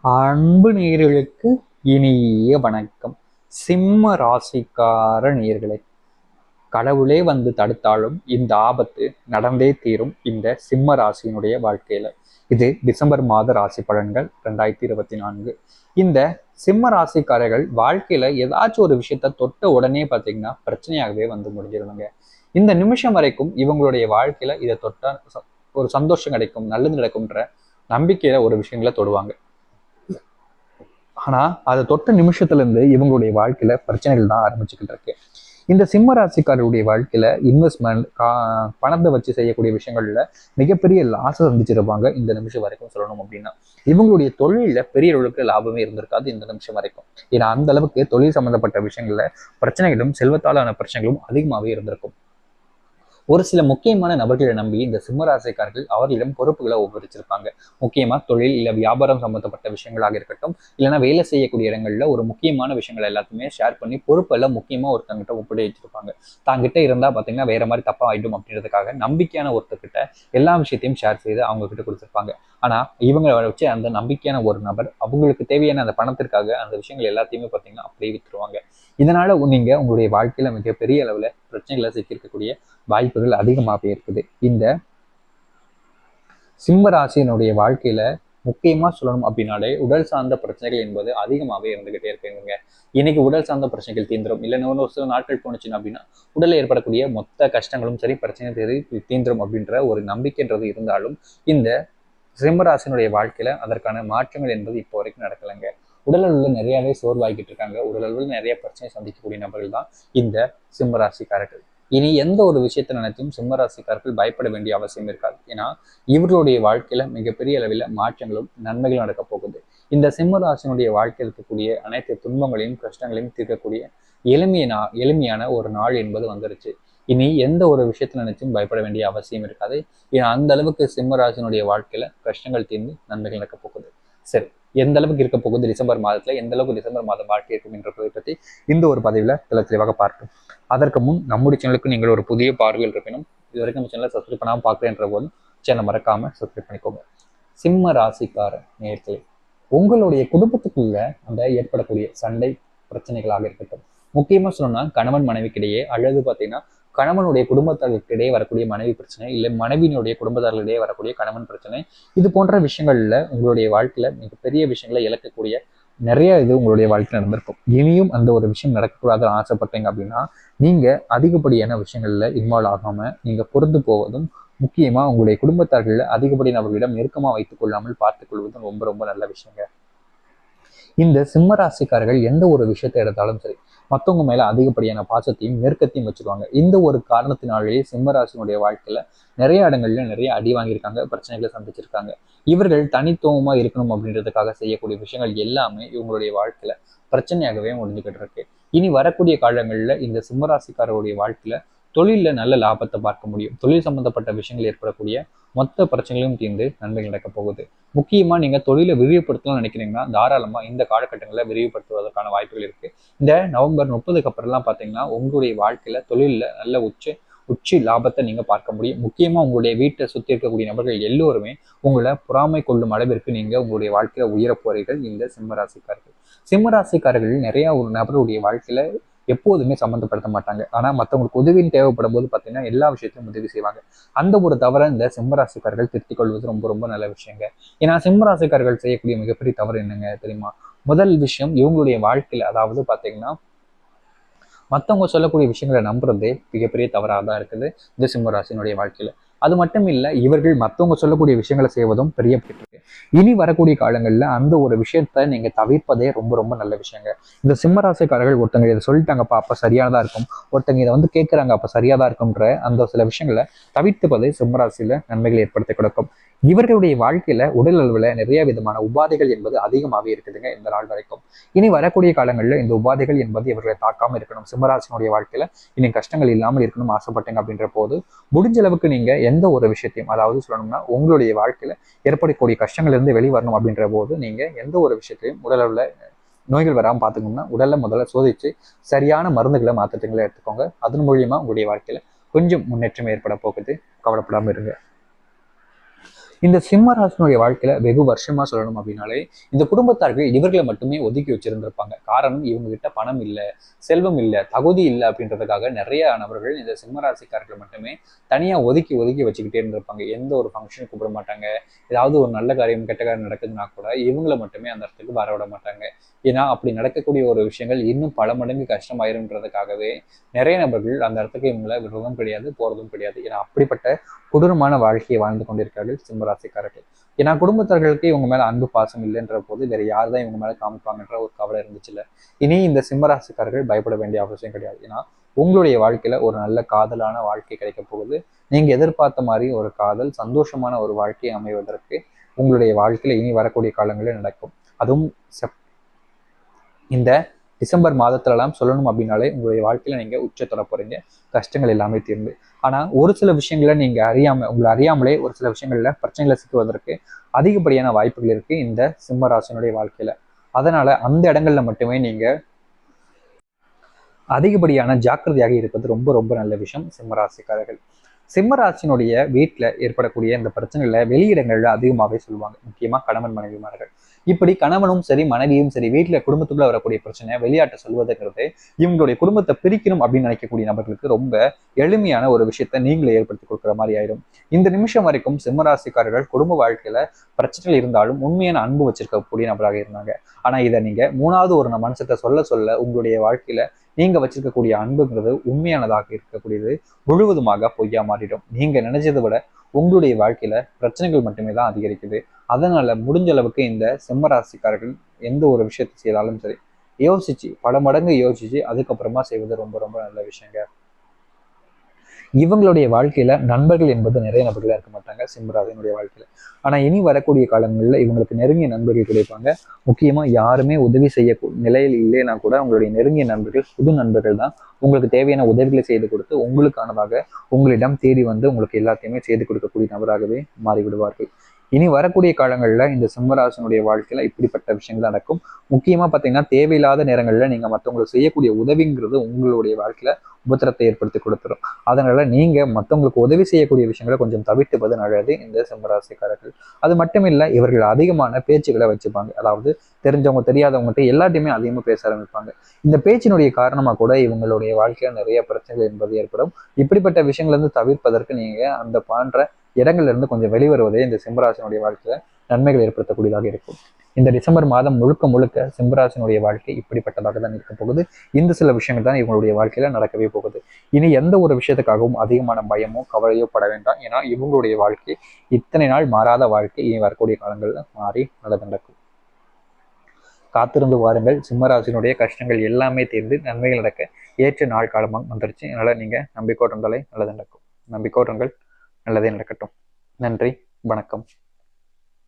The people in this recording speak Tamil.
அன்பு நேயர்களுக்கு இனிய வணக்கம். சிம்ம ராசிக்கார நேயர்களே, கடவுளே வந்து தடுத்தாலும் இந்த ஆபத்து நடந்தே தீரும் இந்த சிம்ம ராசியினுடைய வாழ்க்கையில. இது டிசம்பர் மாத ராசி பலன்கள் 2024. இந்த சிம்ம ராசிக்காரர்கள் வாழ்க்கையில ஏதாச்சும் ஒரு விஷயத்த தொட்ட உடனே பார்த்தீங்கன்னா பிரச்சனையாகவே வந்து முடிஞ்சிருவாங்க. இந்த நிமிஷம் வரைக்கும் இவங்களுடைய வாழ்க்கையில இதை தொட்டா ஒரு சந்தோஷம் கிடைக்கும், நல்லது நடக்கும்ன்ற நம்பிக்கையில ஒரு விஷயங்களை தொடுவாங்க. ஆனா அதை தொட்ட நிமிஷத்துல இருந்து இவங்களுடைய வாழ்க்கையில பிரச்சனைகள் தான் ஆரம்பிச்சுக்கிட்டு இருக்கு. இந்த சிம்ம ராசிக்காரருடைய வாழ்க்கையில இன்வெஸ்ட்மெண்ட் பணத்தை வச்சு செய்யக்கூடிய விஷயங்கள்ல மிகப்பெரிய லாஸை சந்திச்சிருப்பாங்க இந்த நிமிஷம் வரைக்கும் சொல்லணும் அப்படின்னா. இவங்களுடைய தொழில பெரிய அளவுக்கு லாபமே இருந்திருக்காது இந்த நிமிஷம் வரைக்கும். ஏன்னா அந்த அளவுக்கு தொழில் சம்பந்தப்பட்ட விஷயங்கள்ல பிரச்சனைகளும் செல்வத்தாலான பிரச்சனைகளும் அதிகமாகவே இருந்திருக்கும். ஒரு சில முக்கியமான நபர்களை நம்பி இந்த சிம்மராசிக்காரர்கள் அவர்களிடம் பொறுப்புகளை ஒப்படைச்சிருப்பாங்க. முக்கியமா தொழில் இல்ல வியாபாரம் சம்பந்தப்பட்ட விஷயங்களாக இருக்கட்டும், இல்லைன்னா வேலை செய்யக்கூடிய இடங்கள்ல ஒரு முக்கியமான விஷயங்கள் எல்லாத்தையுமே ஷேர் பண்ணி பொறுப்பெல்லாம் முக்கியமா ஒருத்தங்கிட்ட ஒப்படைச்சிருப்பாங்க. தாங்கிட்ட இருந்தா பாத்தீங்கன்னா வேற மாதிரி தப்பா ஆயிடும் அப்படின்றதுக்காக நம்பிக்கையான ஒருத்தர்கிட்ட எல்லா விஷயத்தையும் ஷேர் செய்து அவங்க கிட்ட கொடுத்துருப்பாங்க. ஆனா இவங்களை வச்சு அந்த நம்பிக்கையான ஒரு நபர் அவங்களுக்கு தேவையான அந்த பணத்திற்காக அந்த விஷயங்கள் எல்லாத்தையுமே பாத்தீங்கன்னா அப்படியே வித்துருவாங்க. இதனால நீங்க உங்களுடைய வாழ்க்கையில மிகப்பெரிய அளவுல பிரச்சனைகளை சிக்கியிருக்கக்கூடிய வாய்ப்புகள் அதிகமாகவே இருக்குது. இந்த சிம்ம ராசியினுடைய வாழ்க்கையில முக்கியமா சொல்லணும் அப்படின்னாலே உடல் சார்ந்த பிரச்சனைகள் என்பது அதிகமாகவே இருந்துகிட்டே இருக்குங்க. இன்னைக்கு உடல் சார்ந்த பிரச்சனைகள் தீந்துரும், இல்லை ஒரு சில நாட்கள் போனுச்சுன்னு அப்படின்னா உடலில் ஏற்படக்கூடிய மொத்த கஷ்டங்களும் சரி பிரச்சனையும் சரி தீந்துரும் அப்படின்ற ஒரு நம்பிக்கைன்றது இருந்தாலும் இந்த சிம்மராசினுடைய வாழ்க்கையில அதற்கான மாற்றங்கள் என்பது இப்போ வரைக்கும் நடக்கலைங்க. உடலளவில் நிறையவே சோர்வாகிட்டு இருக்காங்க. உடலளவில் நிறைய பிரச்சனை சந்திக்கக்கூடிய நபர்கள் தான் இந்த சிம்மராசிக்காரர்கள். இனி எந்த ஒரு விஷயத்தை நினைச்சும் சிம்மராசிக்காரர்கள் பயப்பட வேண்டிய அவசியம் இருக்காது. ஏன்னா இவர்களுடைய வாழ்க்கையில மிகப்பெரிய அளவில் மாற்றங்களும் நன்மைகளும் நடக்க போகுது. இந்த சிம்மராசினுடைய வாழ்க்கையில் இருக்கக்கூடிய அனைத்து துன்பங்களையும் கஷ்டங்களையும் தீர்க்கக்கூடிய எளிமையான ஒரு நாள் என்பது வந்துருச்சு. இனி எந்த ஒரு விஷயத்தை நினைச்சும் பயப்பட வேண்டிய அவசியம் இருக்காது. ஏன்னா அந்த அளவுக்கு சிம்மராசினுடைய வாழ்க்கையில கஷ்டங்கள் தீர்ந்து நன்மைகள் நடக்க போகுது. சரி, எந்த அளவுக்கு இருக்க போகுது டிசம்பர் மாதத்துல, எந்த அளவுக்கு டிசம்பர் மாதம் வாழ்க்கை இருக்கும் என்றதை பற்றி இந்த ஒரு பதிவுல தெளிவாக பார்ப்போம். அதற்கு முன் நம்முடைய சேனலுக்கு நீங்கள் ஒரு புதிய பார்வையில் இருப்பினும் இது வரைக்கும் நம்ம சேனலை சப்ஸ்கிரைப் பண்ணாமல் பார்க்குறேன்ற போது சேனலை மறக்காம சப்ஸ்கிரைப் பண்ணிக்கோங்க. சிம்ம ராசிக்கார நேயர்களே, உங்களுடைய குடும்பத்துக்குள்ள அந்த ஏற்படக்கூடிய சண்டை பிரச்சனைகளாக இருக்கட்டும், முக்கியமா சொல்லணும்னா கணவன் மனைவிக்கிடையே அல்லது பார்த்தீங்கன்னா கணவனுடைய குடும்பத்தார்களுக்கிடையே வரக்கூடிய மனைவி பிரச்சனை, இல்லை மனைவியினுடைய குடும்பத்தார்களிடையே வரக்கூடிய கணவன் பிரச்சனை, இது போன்ற விஷயங்கள்ல உங்களுடைய வாழ்க்கையில மிகப்பெரிய விஷயங்களை இழக்கக்கூடிய நிறைய இது உங்களுடைய வாழ்க்கையில் நடந்திருக்கும். இனியும் அந்த ஒரு விஷயம் நடக்கக்கூடாதுன்னு ஆசைப்பட்டீங்க அப்படின்னா நீங்க அதிகப்படியான விஷயங்கள்ல இன்வால்வ் ஆகாம நீங்க பொறுத்து போவதும், முக்கியமா உங்களுடைய குடும்பத்தார்கள் அதிகப்படியான அவர்களிடம் நெருக்கமா வைத்துக் கொள்ளாமல் பார்த்துக் கொள்வதும் ரொம்ப ரொம்ப நல்ல விஷயங்க. இந்த சிம்ம ராசிக்காரர்கள் எந்த ஒரு விஷயத்தை எடுத்தாலும் சரி மற்றவங்க மேல அதிகப்படியான பாசத்தையும் நெருக்கத்தையும் வச்சுருவாங்க. இந்த ஒரு காரணத்தினாலேயே சிம்ம ராசினுடைய வாழ்க்கையில நிறைய இடங்கள்ல நிறைய அடி வாங்கியிருக்காங்க, பிரச்சனைகளை சந்திச்சிருக்காங்க. இவர்கள் தனித்துவமா இருக்கணும் அப்படின்றதுக்காக செய்யக்கூடிய விஷயங்கள் எல்லாமே இவங்களுடைய வாழ்க்கையில பிரச்சனையாகவே முடிஞ்சுக்கிட்டு இருக்கு. இனி வரக்கூடிய காலங்கள்ல இந்த சிம்மராசிக்காரருடைய வாழ்க்கையில தொழில நல்ல லாபத்தை பார்க்க முடியும். தொழில் சம்பந்தப்பட்ட விஷயங்கள் ஏற்படக்கூடிய மொத்த பிரச்சனைகளும் தீர்ந்து நன்மைகள் நடக்க போகுது. முக்கியமா நீங்க தொழிலை விரிவுபடுத்தணும்னு நினைக்கிறீங்கன்னா தாராளமா இந்த காலகட்டங்களில் விரிவுபடுத்துவதற்கான வாய்ப்புகள் இருக்கு. இந்த நவம்பர் 30க்கு அப்புறம்லாம் பாத்தீங்கன்னா உங்களுடைய வாழ்க்கையில தொழில நல்ல உச்சி லாபத்தை நீங்க பார்க்க முடியும். முக்கியமா உங்களுடைய வீட்டை சுத்தி இருக்கக்கூடிய நபர்கள் எல்லோருமே உங்களை பொறாமை கொள்ளும் அளவிற்கு நீங்க உங்களுடைய வாழ்க்கையில உயர போறீர்கள் இந்த சிம்மராசிக்காரர்கள். சிம்மராசிக்காரர்கள் நிறைய ஒரு நபருடைய வாழ்க்கையில எப்போதுமே சம்மந்தப்படுத்த மாட்டாங்க. ஆனா மற்றவங்களுக்கு உதவின்னு தேவைப்படும் போது பார்த்தீங்கன்னா எல்லா விஷயத்தையும் உதவி செய்வாங்க. அந்த ஒரு தவறை இந்த சிம்மராசிக்காரர்கள் திருத்திக் கொள்வது ரொம்ப ரொம்ப நல்ல விஷயங்க. ஏன்னா சிம்மராசிக்காரர்கள் செய்யக்கூடிய மிகப்பெரிய தவறு என்னங்க தெரியுமா? முதல் விஷயம், இவங்களுடைய வாழ்க்கையில அதாவது பார்த்தீங்கன்னா மற்றவங்க சொல்லக்கூடிய விஷயங்களை நம்புறதே மிகப்பெரிய தவறாக தான் இருக்குது இந்த சிம்மராசினுடைய வாழ்க்கையில. அது மட்டும் இல்லை, இவர்கள் மற்றவங்க சொல்லக்கூடிய விஷயங்களை செய்வதும் பெரிய இருக்கு. இனி வரக்கூடிய காலங்களில் அந்த ஒரு விஷயத்த நீங்க தவிர்ப்பதே ரொம்ப ரொம்ப நல்ல விஷயங்க. இந்த சிம்மராசிக்காரர்கள் ஒருத்தங்க இதை சொல்லிட்டாங்கப்பா அப்ப சரியானதா இருக்கும், ஒருத்தங்க இதை வந்து கேட்கறாங்க அப்ப சரியாதான் இருக்கும்ன்ற அந்த சில விஷயங்களை தவிர்த்துப்பதே சிம்மராசியில நன்மைகளை ஏற்படுத்தி கொடுக்கும். இவர்களுடைய வாழ்க்கையில உடல் அளவுல நிறைய விதமான உபாதைகள் என்பது அதிகமாகவே இருக்குதுங்க இந்த நாள் வரைக்கும். இனி வரக்கூடிய காலங்களில் இந்த உபாதைகள் என்பது இவர்களை தாக்காம இருக்கணும். சிம்மராசினுடைய வாழ்க்கையில இனி கஷ்டங்கள் இல்லாமல் இருக்கணும் ஆசைப்பட்டீங்க அப்படின்ற போது முடிஞ்ச அளவுக்கு நீங்க எந்த ஒரு விஷயத்தையும், அதாவது சொல்லணும்னா உங்களுடைய வாழ்க்கையில ஏற்படக்கூடிய கஷ்டங்கள் இருந்து வெளிவரணும் அப்படின்ற போது நீங்க எந்த ஒரு விஷயத்தையும் உடல் அளவுல நோய்கள் வராமல் பார்த்துக்கணும்னா உடல்ல முதல்ல சோதிச்சு சரியான மருந்துகளை மாற்றத்துங்களை எடுத்துக்கோங்க. அதன் மூலியமா உங்களுடைய வாழ்க்கையில கொஞ்சம் முன்னேற்றம் ஏற்பட போகுது. கவலைப்படாம இருங்க. இந்த சிம்ம ராசினுடைய வாழ்க்கையில வெகு வருஷமா சொல்லணும் அப்படின்னாலே இந்த குடும்பத்தார்கள் இவர்களை மட்டுமே ஒதுக்கி வச்சிருந்திருப்பாங்க. காரணம், இவங்க கிட்ட பணம் இல்லை, செல்வம் இல்லை, தகுதி இல்லை அப்படின்றதுக்காக நிறைய நபர்கள் இந்த சிம்ம ராசிக்காரர்களை மட்டுமே தனியா ஒதுக்கி ஒதுக்கி வச்சுக்கிட்டே இருந்திருப்பாங்க. எந்த ஒரு ஃபங்க்ஷனுக்கு கூப்பிட மாட்டாங்க. ஏதாவது ஒரு நல்ல காரியம் கெட்ட காரியம் நடக்குதுன்னா கூட இவங்களை மட்டுமே அந்த இடத்துக்கு வரவிட மாட்டாங்க. ஏன்னா அப்படி நடக்கக்கூடிய ஒரு விஷயங்கள் இன்னும் பல மடங்கு கஷ்டமாயிருன்றதுக்காகவே நிறைய நபர்கள் அந்த இடத்துக்கு இவங்களை விடுறதும் கிடையாது, போறதும் கிடையாது. ஏன்னா அப்படிப்பட்ட கொடூரமான வாழ்க்கையை வாழ்ந்து கொண்டிருக்கிறார்கள் சிம்மராசிக்காரர்கள். ஏன்னா குடும்பத்தார்களுக்கு இவங்க மேல அன்பு பாசம் இல்லைன்ற போது வேற யார் தான் இவங்க மேல காமிப்பாங்கன்ற ஒரு கவலை இருந்துச்சுல்ல. இனி இந்த சிம்மராசிக்காரர்கள் பயப்பட வேண்டிய அவசியம் கிடையாது. ஏன்னா உங்களுடைய வாழ்க்கையில ஒரு நல்ல காதலான வாழ்க்கை கிடைக்க போகுது. நீங்க எதிர்பார்த்த மாதிரி ஒரு காதல், சந்தோஷமான ஒரு வாழ்க்கையை அமைவதற்கு உங்களுடைய வாழ்க்கையில இனி வரக்கூடிய காலங்களில் நடக்கும். அதுவும் இந்த டிசம்பர் மாதத்துலலாம் சொல்லணும் அப்படின்னாலே உங்களுடைய வாழ்க்கையில நீங்க உச்சத்தொட போறீங்க. கஷ்டங்கள் எல்லாமே தீர்ந்து. ஆனா ஒரு சில விஷயங்களை நீங்க உங்களை அறியாமலே ஒரு சில விஷயங்கள்ல பிரச்சனைகளை சிக்குவதற்கு அதிகப்படியான வாய்ப்புகள் இருக்கு இந்த சிம்ம ராசினுடைய வாழ்க்கையில. அதனால அந்த இடங்கள்ல மட்டுமே நீங்க அதிகப்படியான ஜாக்கிரதையாக இருப்பது ரொம்ப ரொம்ப நல்ல விஷயம் சிம்மராசிக்காரர்கள். சிம்மராசினுடைய வீட்டில் ஏற்படக்கூடிய இந்த பிரச்சனைகளை வெளியிடங்கள்ல அதிகமாகவே சொல்லுவாங்க. முக்கியமா கணவன் மனைவிமார்கள். இப்படி கணவனும் சரி மனைவியும் சரி வீட்டில் குடும்பத்துக்குள்ள வரக்கூடிய பிரச்சனையை வெளியாட்ட சொல்வதுங்கிறது இவங்களுடைய குடும்பத்தை பிரிக்கணும் அப்படின்னு நினைக்கக்கூடிய நபர்களுக்கு ரொம்ப எளிமையான ஒரு விஷயத்த நீங்களே ஏற்படுத்தி கொடுக்குற மாதிரி ஆயிடும். இந்த நிமிஷம் வரைக்கும் சிம்மராசிக்காரர்கள் குடும்ப வாழ்க்கையில பிரச்சனைகள் இருந்தாலும் உண்மையான அன்பு வச்சிருக்கக்கூடிய நபராக இருந்தாங்க. ஆனா இதை நீங்க மூணாவது ஒரு மனுஷத்தை சொல்ல சொல்ல உங்களுடைய வாழ்க்கையில நீங்க வச்சிருக்கக்கூடிய அன்புங்கிறது உண்மையானதாக இருக்கக்கூடியது முழுவதுமாக பொய்யா மாறிடும். நீங்க நினைச்சதை விட உங்களுடைய வாழ்க்கையில பிரச்சனைகள் மட்டுமே தான் அதிகரிக்குது. அதனால முடிஞ்ச அளவுக்கு இந்த சிம்மராசிக்காரர்கள் எந்த ஒரு விஷயத்தை செய்தாலும் சரி யோசிச்சு பல மடங்கு யோசிச்சு அதுக்கப்புறமா செய்வது ரொம்ப ரொம்ப நல்ல விஷயங்க. இவங்களுடைய வாழ்க்கையில நண்பர்கள் என்பது நிறைய நபர்களா இருக்க மாட்டாங்க சிம்மராசினுடைய வாழ்க்கையில. ஆனா இனி வரக்கூடிய காலங்களில் இவங்களுக்கு நெருங்கிய நண்பர்கள் கிடைப்பாங்க. முக்கியமா யாருமே உதவி செய்ய நிலையில் இல்லைன்னா கூட உங்களுடைய நெருங்கிய நண்பர்கள், புது நண்பர்கள் தான் உங்களுக்கு தேவையான உதவிகளை செய்து கொடுத்து உங்களுக்கானதாக உங்களிடம் தேடி வந்து உங்களுக்கு எல்லாத்தையுமே செய்து கொடுக்கக்கூடிய நபராகவே மாறிவிடுவார்கள். இனி வரக்கூடிய காலங்களில் இந்த சிம்மராசனுடைய வாழ்க்கையில இப்படிப்பட்ட விஷயங்கள் நடக்கும். முக்கியமா பார்த்தீங்கன்னா தேவையில்லாத நேரங்களில் நீங்க மற்றவங்களுக்கு செய்யக்கூடிய உதவிங்கிறது உங்களுடைய வாழ்க்கையில உபத்திரத்தை ஏற்படுத்தி கொடுத்துரும். அதனால நீங்க மற்றவங்களுக்கு உதவி செய்யக்கூடிய விஷயங்களை கொஞ்சம் தவிர்த்துவது நல்லது இந்த சிம்மராசிக்காரர்கள். அது மட்டும் இல்லை, இவர்கள் அதிகமான பேச்சுக்களை வச்சுப்பாங்க. அதாவது தெரிஞ்சவங்க தெரியாதவங்ககிட்ட எல்லாத்தையுமே அதிகமாக பேச ஆரம்பிப்பாங்க. இந்த பேச்சினுடைய காரணமா கூட இவங்களுடைய வாழ்க்கையில நிறைய பிரச்சனைகள் என்பது ஏற்படும். இப்படிப்பட்ட விஷயங்கள் இருந்து தவிர்ப்பதற்கு நீங்க அந்த போன்ற இடங்கள்ல இருந்து கொஞ்சம் வெளிவருவதே இந்த சிம்மராசினுடைய வாழ்க்கையில நன்மைகள் ஏற்படுத்தக்கூடியதாக இருக்கும். இந்த டிசம்பர் மாதம் முழுக்க முழுக்க சிம்மராசினுடைய வாழ்க்கை இப்படிப்பட்டதாக தான் இருக்க போகுது. இந்த சில விஷயங்கள் தான் இவங்களுடைய வாழ்க்கையில நடக்கவே போகுது. இனி எந்த ஒரு விஷயத்துக்காகவும் அதிகமான பயமோ கவலையோ பட வேண்டாம். ஏன்னா இவங்களுடைய வாழ்க்கை இத்தனை நாள் மாறாத வாழ்க்கை இனி வரக்கூடிய காலங்கள்ல மாறி நடக்கும். காத்திருந்து வாருங்கள். சிம்மராசினுடைய கஷ்டங்கள் எல்லாமே தீர்ந்து நன்மைகள் நடக்க ஏற்ற நாள் காலமாக வந்துருச்சு. அதனால நீங்க நம்பிக்கோட்டிருந்தாலே நல்லது நடக்கும். நம்பிக்கோட்டுங்கள், நல்லதே நடக்கட்டும். நன்றி, வணக்கம்.